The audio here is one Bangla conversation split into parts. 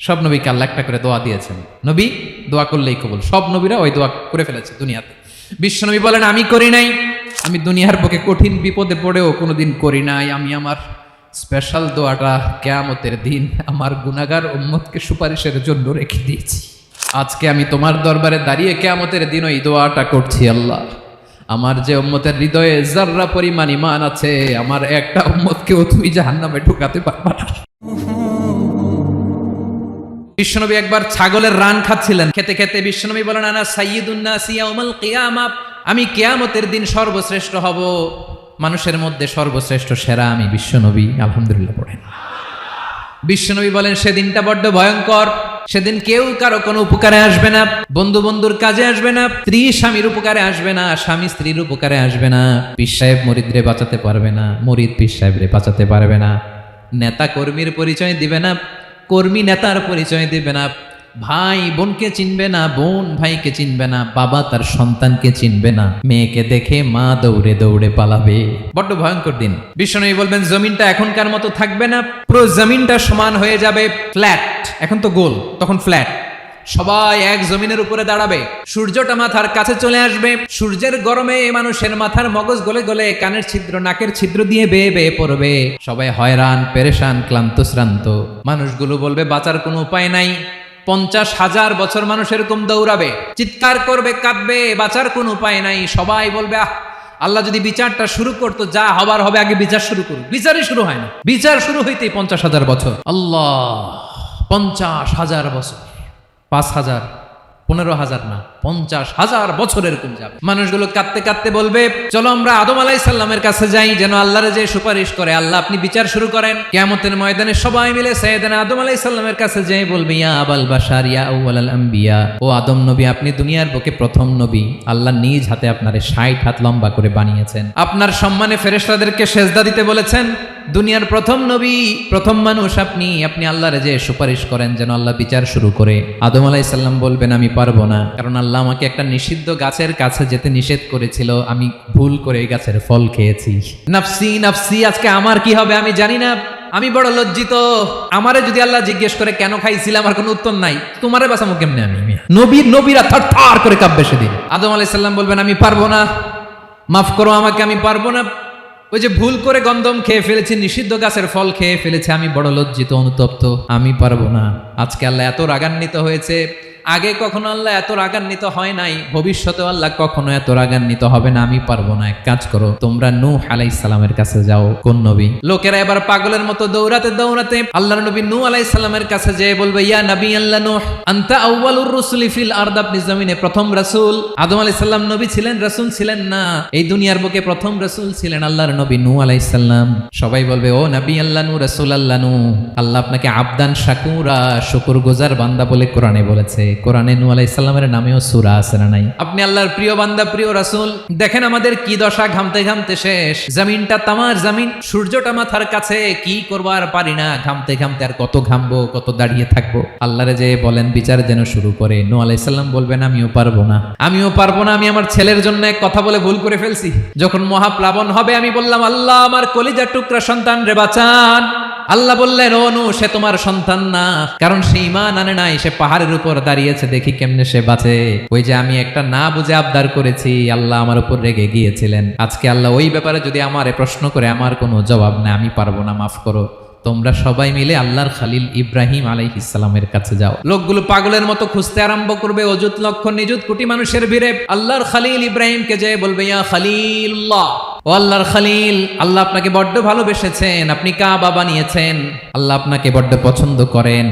সব নবীকে আল্লাহ একটা করে দোয়া দিয়েছেন, নবী দোয়া করলেই কবুল। সব নবীরা ওই দোয়া করে ফেলেছে দুনিয়াতে। বিশ্বনবী বলেন আমি করি নাই, আমি দুনিয়ার বুকে কঠিন বিপদে পড়েও কোনোদিন করি নাই। আমি আমার স্পেশাল দোয়াটা কিয়ামতের দিন আমার গুনাহগার উম্মতকে সুপারিশের জন্য রেখে দিয়েছি। আজকে আমি তোমার দরবারে দাঁড়িয়ে কিয়ামতের দিন ওই দোয়াটা করছি, আল্লাহ আমার যে উম্মতের হৃদয়ে যাররা পরিমাণ ঈমান আছে, আমার একটা উম্মতকেও তুমি জাহান্নামে ঢুকাতে পারবা না। বিশ্বনবী একবার ছাগলের রান খাচ্ছিলেন, খেতে খেতে বিশ্বনবী বলেন আনা সাইয়্যিদুন নাস ইয়াউমাল কিয়ামা, আমি কিয়ামতের দিন সর্বশ্রেষ্ঠ হব, মানুষের মধ্যে সর্বশ্রেষ্ঠ সেরা আমি বিশ্বনবী। আলহামদুলিল্লাহ পড়েন। বিশ্বনবী বলেন সেদিনটা বড্ড ভয়ঙ্কর, সেদিন কেউ কারো কোনো উপকারে আসবে না, বন্ধু বন্ধুর কাজে আসবে না, স্ত্রী স্বামীর উপকারে আসবে না, স্বামী স্ত্রীর উপকারে আসবে না, পীর সাহেব মুরিদরে বাঁচাতে পারবে না, মুরিদ পীর সাহেবরে বাঁচাতে পারবে না, নেতা কর্মীর পরিচয় দিবে না, কর্মী নেতার পরিচয় দিবে না, ভাই বোনকে চিনবে না, বোন ভাইকে চিনবে না, বাবা তার সন্তানকে চিনবে না, মেয়েকে দেখে মা দৌড়ে দৌড়ে পালাবে। বড্ড ভয়ঙ্কর দিন। বিশ্বনবী বলবেন জমিনটা এখনকার মতো থাকবে না, পুরো জমিনটা সমান হয়ে যাবে, ফ্ল্যাট। এখন তো গোল, তখন ফ্ল্যাট। সবাই এক জমিনের উপরে দাঁড়াবে, সূর্যটা মাথার কাছে চলে আসবে, সূর্যের গরমে মানুষের মাথার মগজ গলে গলে কানের ছিদ্র নাকের ছিদ্র দিয়ে বেয়ে বেয়ে পড়বে। সবাই হয়রান পেরেশান ক্লান্ত শ্রান্ত। মানুষগুলো বলবে বাঁচার কোনো উপায় নাই। 50,000 বছর মানুষ এরকম দৌড়াবে, চিৎকার করবে, কাঁদবে, বাঁচার কোনো উপায় নাই। সবাই বলবে আহ, আল্লাহ যদি বিচারটা শুরু করতো, যা হবার হবে, আগে বিচার শুরু করুক। বিচারই শুরু হয় না, বিচার শুরু হইতেই 50,000 বছর। আল্লাহ, 50,000 বছর, 5,000, 15,000 না, 50,000 বছর এরকম যাবে। মানুষগুলো কাঁদতে কাঁদতে বলবে চলো আমরা আদম আলাইহিস সালামের কাছে যাই, যেন আল্লাহর যে সুপারিশ করে, আল্লাহ আপনি বিচার শুরু করেন। কিয়ামতের ময়দানে সবাই মিলে সাইয়েদনা আদম আলাইহিস সালামের কাছে যাই বলবে ইয়া আবাল বাশার ইয়া আউয়ালাল আম্বিয়া, ও আদম নবী আপনি দুনিয়ার বুকে প্রথম নবী, আল্লাহ নিজ হাতে আপনারে 60 হাত লম্বা করে বানিয়েছেন, আপনার সম্মানে ফেরেশতাদেরকে সেজদা দিতে বলেছেন, দুনিয়ার প্রথম নবী প্রথম মানুষ আপনি, আপনি আল্লাহর যে সুপারিশ করেন যেন আল্লাহ বিচার শুরু করে। আদম আলাইহিস সালাম বলবেন আমি পারবো না, কারণ আল্লাহ আমাকে একটা নিষিদ্ধ গাছের কাছে যেতে নিষেধ করেছিল, আমি ভুল করে এই গাছের ফল খেয়েছি। নাফসি নাফসি, আজকে আমার কি হবে আমি জানি না, আমি বড় লজ্জিত। আমারে যদি আল্লাহ জিজ্ঞেস করে কেন খাইছিলাম, আমার কোনো উত্তর নাই, তোমারে বাঁচামো কেমনে আমি? নবীরা থার করে কাঁপবে সেদিন। আদম আলাইহিস সালাম বলবেন আমি পারবো না, মাফ করো আমাকে, আমি পারবো না, ওই যে ভুল করে গন্ধম খেয়ে ফেলেছি, নিষিদ্ধ গাছের ফল খেয়ে ফেলেছে, আমি বড় লজ্জিত অনুতপ্ত, আমি পারবো না। আজকে আল্লাহ এত রাগান্বিত হয়েছে, আগে কখনো আল্লাহ এত রাগান্বিত হয় নাই, ভবিষ্যতে আল্লাহ কখনো এত রাগান্বিত হবে না। আমি পারবো না, এক কাজ করো তোমরা নূহ আলাইহিস সালামের কাছে যাও। কোন নবী? লোকেরা এবার পাগলের মতো দৌড়াতে দৌড়াতে আল্লাহর নবী নূহ আলাইহিস সালামের কাছে যেয়ে বলবে ইয়া নবী আল্লাহ নূহ আনতা আউয়ালুর রাসূলি ফিল আরদ, আপনি জমিনে প্রথম রাসূল। আদম আলাইহিস সালাম নবী ছিলেন, রাসূল ছিলেন না, এই দুনিয়ার বুকে প্রথম রাসূল ছিলেন আল্লাহর নবী নূহ আলাইহিস সালাম। সবাই বলবে ও নবী আল্লাহ নূহ, রাসূল আল্লাহ নূহ, আল্লাহ আপনাকে আবদান শাকুরা, শুকরগুজার বান্দা বলে কোরআনে বলেছে। কোরআনে নূহ আলাইহিস সালামের নামেও সূরা আছে না নাই? আপনি আল্লাহর প্রিয় বান্দা, প্রিয় রাসূল। দেখেন আমাদের কি দশা, ঘামতে ঘামতে শেষ, জমিনটা তামার জমিন, সূর্যটা মাথার কাছে, কি করবার পারি না, ঘামতে ঘামতে আর কত ঘামবো, কত দাঁড়িয়ে থাকবো। আল্লাহরে যে বলেন বিচার যেন শুরু করে। নূহ আলাইহিস সালাম বলবেন আমিও পারবো না, আমিও পারবো না, আমি আমার ছেলের জন্য এক কথা বলে ভুল করে ফেলছি। যখন মহাপ্লাবন হবে আমি বললাম আল্লাহ আমার কলিজার টুকরা সন্তান রে বাঁচান। আল্লাহ বললেন ও নূহ সে তোমার সন্তান না, কারণ সে ঈমান আনে নাই, সে পাহাড়ের উপর দাঁড়িয়েছে, দেখি কেমনে সে বাঁচে। ওই যে আমি একটা না বুঝে আবদার করেছি, আল্লাহ আমার উপর রেগে গিয়েছিলেন। আজকে আল্লাহ ওই ব্যাপারে যদি আমারে প্রশ্ন করে, আমার কোনো জবাব নেই, আমি পারবো না, মাফ করো। তোমরা সবাই মিলে আল্লাহর খালিল ইব্রাহিম আলাইহিস সালামের কাছে যাও। লোকগুলো পাগলের মতো খুঁজতে আরম্ভ করবে, অযুত লক্ষ নিযুত কোটি মানুষের ভিড়ে আল্লাহর খালিল ইব্রাহিমকে যেয়ে বলবে ইয়া খালিলুল্লাহ, ও আল্লাহর খালিল, আল্লাহ আপনাকে বড্ড ভালোবেসেছেন, আপনি কাবা বানিয়েছেন, আল্লাহ আপনাকে বড্ড পছন্দ করেন।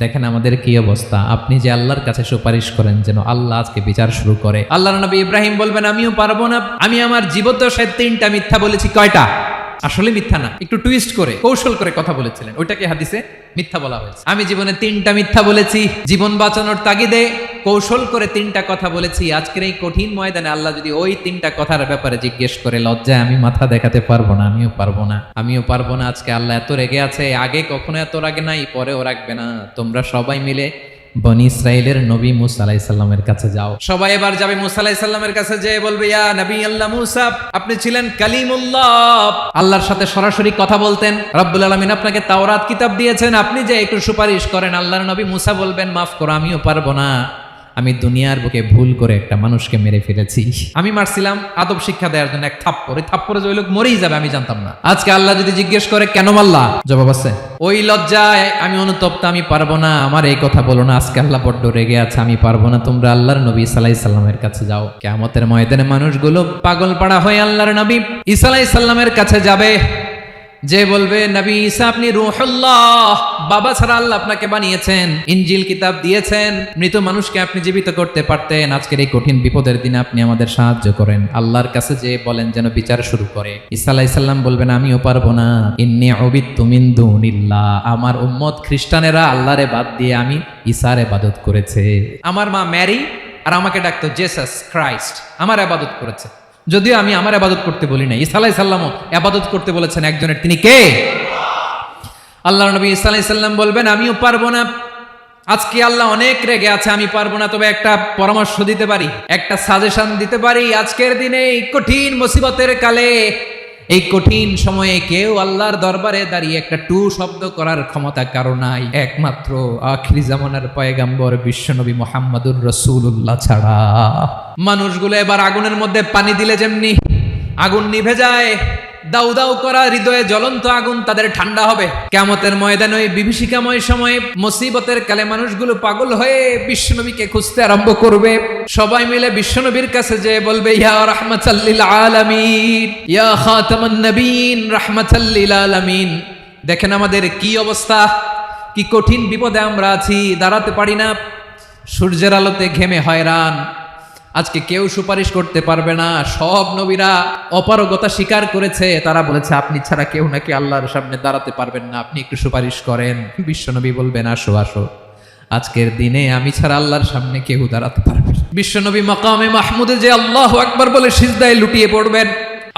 দেখেন আমাদের কি অবস্থা, আপনি যে আল্লাহর কাছে সুপারিশ করেন যেন আল্লাহ আজকে বিচার শুরু করে। আল্লাহর নবী ইব্রাহিম বলবেন আমিও পারবো না, আমি আমার জীবদ্দশায় 3টা মিথ্যা বলেছি। কয়টা? আসলে মিথ্যা না, একটু টুইস্ট করে কৌশল করে কথা বলেছিলেন, ওইটাকে হাদিসে মিথ্যা বলা হয়েছে। আমি জীবনে 3টা মিথ্যা বলেছি, জীবন বাঁচানোর তাগিদে কৌশল করে 3টা কথা বলেছি। আজকের এই কঠিন ময়দানে আল্লাহ যদি ওই 3টা কথার ব্যাপারে জিজ্ঞেস করে, লজ্জায় আমি মাথা দেখাতে পারবো না, আমিও পারবো না, আমিও পারবো না। আজকে আল্লাহ এত রেগে আছে, আগে কখনো এত রাগে নাই, পরেও রাখবে না। তোমরা সবাই মিলে বনি ইসরাইলের নবী মুসা আলাইহিস সালামের কাছে যাও। সবাই এবার যাবে মুসা আলাইহিস সালামের কাছে, যেয়ে বলবে ইয়া নবী আল্লাহ মুসা, আপনি ছিলেন কালিমুল্লাহ, আল্লাহর সাথে সরাসরি কথা বলতেন। রব্বুল আলামিন আপনাকে তাওরাত কিতাব দিয়েছেন, আপনি যে একটু সুপারিশ করেন। আল্লাহর নবী মুসা বলবেন, মাফ করো, আমিও পারবো না, আমি দুনিয়ার বুকে ভুল করে একটা মানুষকে মেরে ফেলেছি। আমি মারছিলাম আদব শিক্ষা দেওয়ার জন্য এক থাপ্পড়, এই থাপ্পড়ে যে ওই লোক মরেই যাবে আমি জানতাম না। আজকে আল্লাহ যদি জিজ্ঞেস করে কেন মারলা, জবাব আছে। ওই লজ্জায় আমি অনুতপ্ত, আমি পারবো না, আমার এই কথা বলো না। আজকে আল্লাহ বড্ড রেগে আছে, আমি পারবো না, তোমরা আল্লাহর নবী ঈসা আলাইহিস সালামের কাছে যাও। কিয়ামতের ময়দানে মানুষগুলো পাগল পাড়া হয়ে আল্লাহর নবী ঈসা আলাইহিস সালামের কাছে যাবে, যে বলবে নবী ঈসা আপনি রূহুল্লাহ, বাবা ছাড়া আল্লাহ আপনাকে বানিয়েছেন, ইনজিল কিতাব দিয়েছেন, মৃত মানুষকে আপনি জীবিত করতে পারতেন। আজকের এই কঠিন বিপদের দিনে আপনি আমাদের সাহায্য করেন। আল্লাহর কাছে যে বলেন যেন বিচার শুরু করে। ঈসা আলাইহিস সালাম বলবেন, আমিও পারবো না, ইন্নী উবিদতু মিন দুনিল্লাহ, আমার উম্মত খ্রিস্টানেরা আল্লাহরে বাদ দিয়ে আমি ঈসার ইবাদত করেছে। আমার মা ম্যারি আর আমাকে ডাকতো জেসাস ক্রাইস্ট, আমার ইবাদত করেছে, যদিও আমি আমার ইবাদত করতে বলি না। ঈসা আলাইহিস সালামও ইবাদত করতে বলেছেন একজনের, তিনি কে? আল্লাহর নবী ঈসা আলাইহিস সালাম বলবেন, আমিও পারবো না, আজকে আল্লাহ অনেক রেগে আছে, আমি পারবো না, তবে একটা পরামর্শ দিতে পারি, একটা সাজেশন দিতে পারি। আজকের দিনে এই কঠিন মুসিবতের কালে, এই কঠিন সময়ে কেউ আল্লাহর দরবারে দাঁড়িয়ে একটা টু শব্দ করার ক্ষমতা কারো নাই, একমাত্র আখিরি জামানার পয়গাম্বর বিশ্বনবী মুহাম্মদুর রাসূলুল্লাহ ছাড়া। মানুষগুলো এবার আগুনের মধ্যে পানি দিলে যেমনি আগুন নিভে যায়, দাউ দাউ করা হৃদয়ে জ্বলন্ত আগুন তাদের ঠান্ডা হবে। কিয়ামতের ময়দানে ওই বিভীষিকাময় সময়ে মুসিবতের কালে মানুষগুলো পাগল হয়ে বিশ্বনবীকে খুঁজতে আরম্ভ করবে। সবাই মিলে বিশ্বনবীর কাছে যেয়ে বলবে, ইয়া রাহমাতাল লিল আলামিন, ইয়া খাতামান নবীন, রাহমাতাল লিল আলামিন, দেখেন আমাদের কি অবস্থা, কি কঠিন বিপদে আমরা আছি, দাঁড়াতে পারি না, সূর্যের আলোতে ঘেমে হয়রান। আজকে কেউ সুপারিশ করতে পারবে না, সব নবীরা অপারগতা স্বীকার করেছে, তারা বলেছে আপনি ছাড়া কেউ নাকি আল্লাহর সামনে দাঁড়াতে পারবেন না, আপনি একটু সুপারিশ করেন। বিশ্বনবী বলবেন, আসো আসো, আজকের দিনে আমি ছাড়া আল্লাহর সামনে কেউ দাঁড়াতে পারবে না। বিশ্বনবী মাকামে মাহমুদে যে আল্লাহু আকবার বলে সিজদায় লুটিয়ে পড়বেন।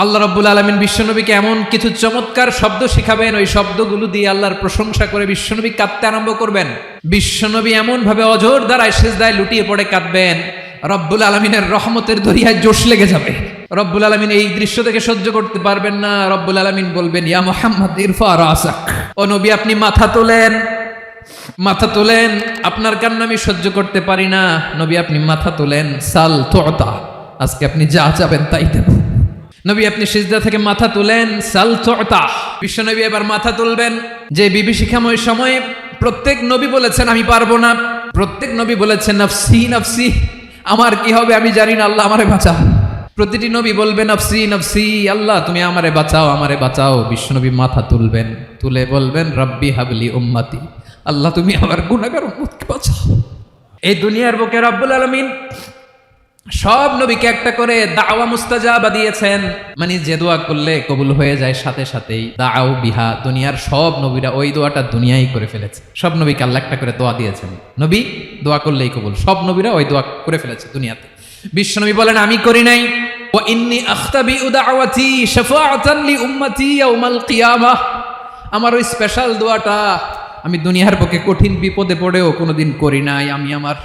আল্লাহ রাব্বুল আলামিন বিশ্বনবীকে এমন কিছু চমৎকার শব্দ শিখাবেন, ওই শব্দগুলো দিয়ে আল্লাহর প্রশংসা করে বিশ্বনবী কাঁদতে আরম্ভ করবেন। বিশ্বনবী এমন ভাবে অজর দ্বারায় সিজদায় লুটিয়ে পড়ে কাঁদবেন, রব্বুল আলামিনের রহমতের দরিয়ায় জোশ লেগে যাবে। রব্বুল আলামিন এই দৃশ্য থেকে সহ্য করতে পারবেন না। রব্বুল আলামিন বলবেন, ইয়া মুহাম্মদ ইরফা রাসাক, ও নবী আপনি মাথা তোলেন, মাথা তোলেন, আপনার কান্না আমি সহ্য করতে পারি না, নবী আপনি মাথা তোলেন, সাল তুতা, আজকে আপনি যা চাবেন তাই দেব। নবী আপনি সিজদা থেকে মাথা তুলেন, সাল তুতা। বিশ্বনবী এবার মাথা তুলবেন। যে বিভীষিকাময় সময়ে প্রত্যেক নবী বলেছেন আমি পারবো না, প্রত্যেক নবী বলেছেন নফসি নফসি, আমার কি হবে আমি জানি না, আল্লাহ আমারে বাঁচাও। প্রতিটি নবী বলবেন নফসি নফসি, আল্লাহ তুমি আমারে বাঁচাও, আমারে বাঁচাও। বিশ্বনবী মাথা তুলবেন, তুলে বলবেন রব্বি হাবলি উম্মতি, আল্লাহ তুমি আমার গুনাহগার উম্মতকে বাঁচাও। এই দুনিয়ার বুকে রব্বুল আলামিন সব নবীকে একটা করে দাওয়া মুস্তাজাবা দিয়েছেন, মানে যে দোয়া করলে কবুল হয়ে যায় সাথে সাথেই, দাও বিহা। দুনিয়ার সব নবীরা ওই দোয়াটা দুনিয়ায় করে ফেলেছে, সব নবীকে আল্লাহ একটা করে দোয়া দিয়েছেন, নবী দোয়া করলেই কবুল, সব নবীরা ওই দোয়া করে ফেলেছে দুনিয়াতে। বিশ্বনবী বলেন আমি করি নাই, ওয়া ইন্নী আখতাবিউ দাওয়াতি শাফাআতান লি উম্মতি ইয়াউমাল কিয়ামাহ, আমার ওই স্পেশাল দোয়াটা আমি দুনিয়ার বুকে কঠিন বিপদে পড়েও কোনোদিন করি নাই, আমি আমার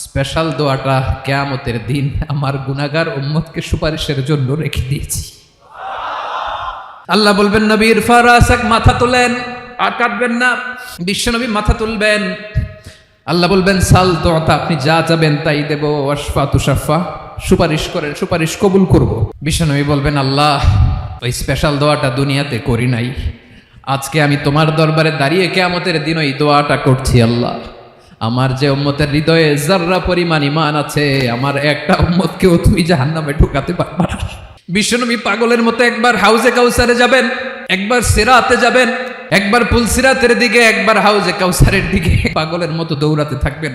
স্পেশাল দোয়াটা কিয়ামতের দিন আমার গুনাহগার উম্মতকে সুপারিশের জন্য রেখে দিয়েছি। আল্লাহ বলবেন নবী ইরফা রাসাক, মাথা তোলেন, আর কাটবেন না। বিশ্বনবী মাথা তুলবেন, আল্লাহ বলবেন সাল তুতা, আপনি যা চাবেন তাই দেব, ওয়াশফা তুশাফা, সুপারিশ করেন, সুপারিশ কবুল করব। বিশ্বনবী বলবেন আল্লাহ ওই স্পেশাল দোয়াটা দুনিয়াতে করি নাই, আজকে আমি তোমার দরবারে দাঁড়িয়ে কিয়ামতের দিন ওই দোয়াটা করছি। আল্লাহ আমার যে উম্মতের হৃদয়ে যাররা পরিমাণ ঈমান আছে, আমার একটা উম্মতকেও তুই জাহান্নামে ঢুকাতে পারবা না। বিশ্বনবী পাগলের মতো একবার হাউজে কাউসারে যাবেন, একবার সিরাতে যাবেন, একবার পুলসিরাতের দিকে, একবার হাউজে কাউসারের দিকে, পাগলের মতো দৌড়াতে থাকবেন,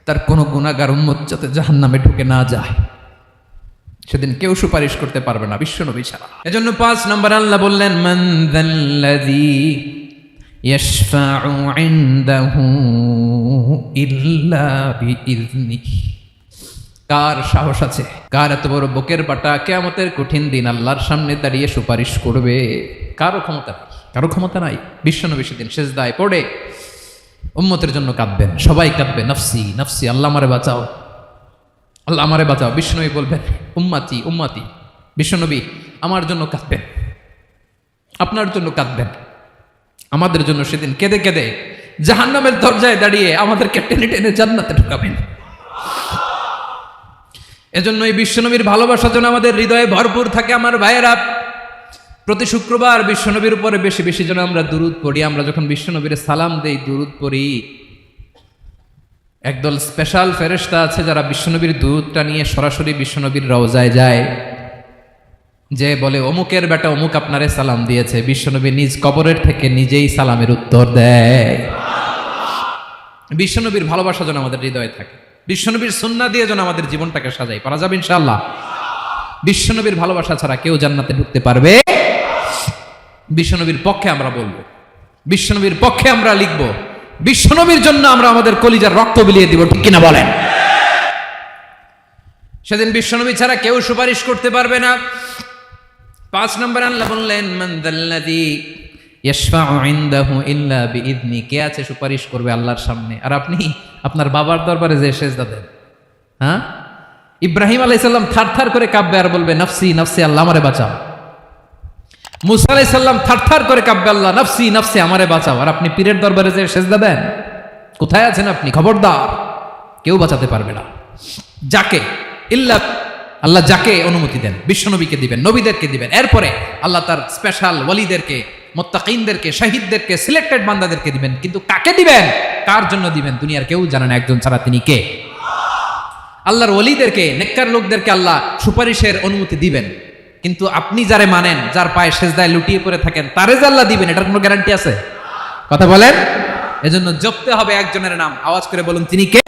তার কোনো গুনাহগার উম্মত যাতে জাহান্নামে ঢুকে না যায়। সেদিন কেউ সুপারিশ করতে পারবে না বিশ্বনবী ছাড়া। এজন্য 5 নম্বর আল্লাহ বললেন মান যাল্লাযী ইয়াশফাউ ইনদাহু ইল্লা বিইযনিহি, কার সাহস আছে, কার এত বড় বুকের বাটা কিয়ামতের কঠিন দিন আল্লাহর সামনে দাঁড়িয়ে সুপারিশ করবে? কারো ক্ষমতা নাই, কারো ক্ষমতা নাই। বিশ্বনবী সেদিন সিজদায় পড়ে উম্মতের জন্য কাঁদবেন, সবাই কাঁদবে, নফসি নফসি, আল্লাহ আমারে বাঁচাও, আল্লাহ আমারে বাঁচাও। বিশ্বনবী বলবেন উম্মাতি উম্মাতি। বিশ্বনবী আমার জন্য কাঁদবেন, আপনার জন্য কাঁদবেন, আমাদের জন্য সেদিন কেঁদে কেঁদে জাহান্নামের দরজায় দাঁড়িয়ে আমাদেরকে টেনে টেনে জান্নাতে ঢুকাবেন। এজন্য এই বিশ্বনবীর ভালোবাসা যেন আমাদের হৃদয়ে ভরপুর থাকে। আমার ভাইয়েরা, প্রতি শুক্রবার বিশ্বনবীর উপরে বেশি বেশি যেন আমরা দুরূদ পড়ি। আমরা যখন বিশ্বনবীর সালাম দেই, দুরূদ পড়ি, একদল স্পেশাল ফেরেশতা আছে যারা বিশ্বনবীর দুরূদটা নিয়ে সরাসরি বিশ্বনবীর রওজায় যায়, যে বলে অমুকের বেটা অমুক আপনারে সালাম দিয়েছে। বিশ্বনবী নিজ কবরের থেকে নিজেই সালামের উত্তর দেয়। বিশ্বনবীর ভালোবাসা যেন আমাদের হৃদয়ে থাকে, বিশ্বনবীর সুন্নাহ দিয়ে যেন আমাদের জীবনটাকে সাজাই। পারা যাবে ইনশাআল্লাহ। বিশ্বনবীর ভালোবাসা ছাড়া কেউ জান্নাতে ঢুকতে পারবে? বিশ্বনবীর পক্ষে আমরা বলবো, বিশ্বনবীর পক্ষে আমরা লিখবো, বিশ্বনবীর জন্য আমরা আমাদের কলিজার রক্ত বিলিয়ে দিব, ঠিক কিনা বলেন? সেদিন বিশ্বনবী ছাড়া কেউ সুপারিশ করতে পারবে না। 5 নম্বর আল্লাহ বললেন মান যাল্লাযী ইয়াশফাউ ইনদাহু ইল্লা বিইذনি, কে আছে সুপারিশ করবে আল্লাহর সামনে? আর আপনি আপনার বাবার দরবারে যে সেজদা দেন, হ্যাঁ? ইব্রাহিম আলাইহিস সালাম থারথার করে কাঁপবে আর বলবে নফসি নফসি, আল্লাহ আমারে বাঁচাও। মুসা আলাইহিস সালাম থারথার করে কাঁপবে, আল্লাহ নফসি নফসি, আমারে বাঁচাও। আর আপনি পীরের দরবারে যে সেজদা দেন, কোথায় আছেন আপনি? খবরদার, কেউ বাঁচাতে পারবে না। যাকে ইল্লা আল্লাহ যাকে অনুমতি দেন, বিশ্বনবীকে দিবেন, নবীদেরকে দিবেন, এরপরে আল্লাহ তার স্পেশাল ওয়ালিদেরকে, মুত্তাকিনদেরকে, শহীদদেরকে, সিলেক্টেড বান্দাদেরকে দিবেন। কিন্তু কাকে দিবেন, কার জন্য দিবেন, দুনিয়ার কেউ জানে না একজন ছাড়া, তিনি কে? আল্লাহর ওয়ালিদেরকে, নেককার লোকদেরকে আল্লাহ সুপারিশের অনুমতি দিবেন। কিন্তু আপনি যারে মানেন, যার পায়ে সেজদায় লুটিয়ে পড়ে থাকেন, তারে যে আল্লাহ দিবেন, এটার কোনো গ্যারান্টি আছে? কথা বলেন। এজন্য জপতে হবে একজনের নাম, আওয়াজ করে বলুন তিনি কে?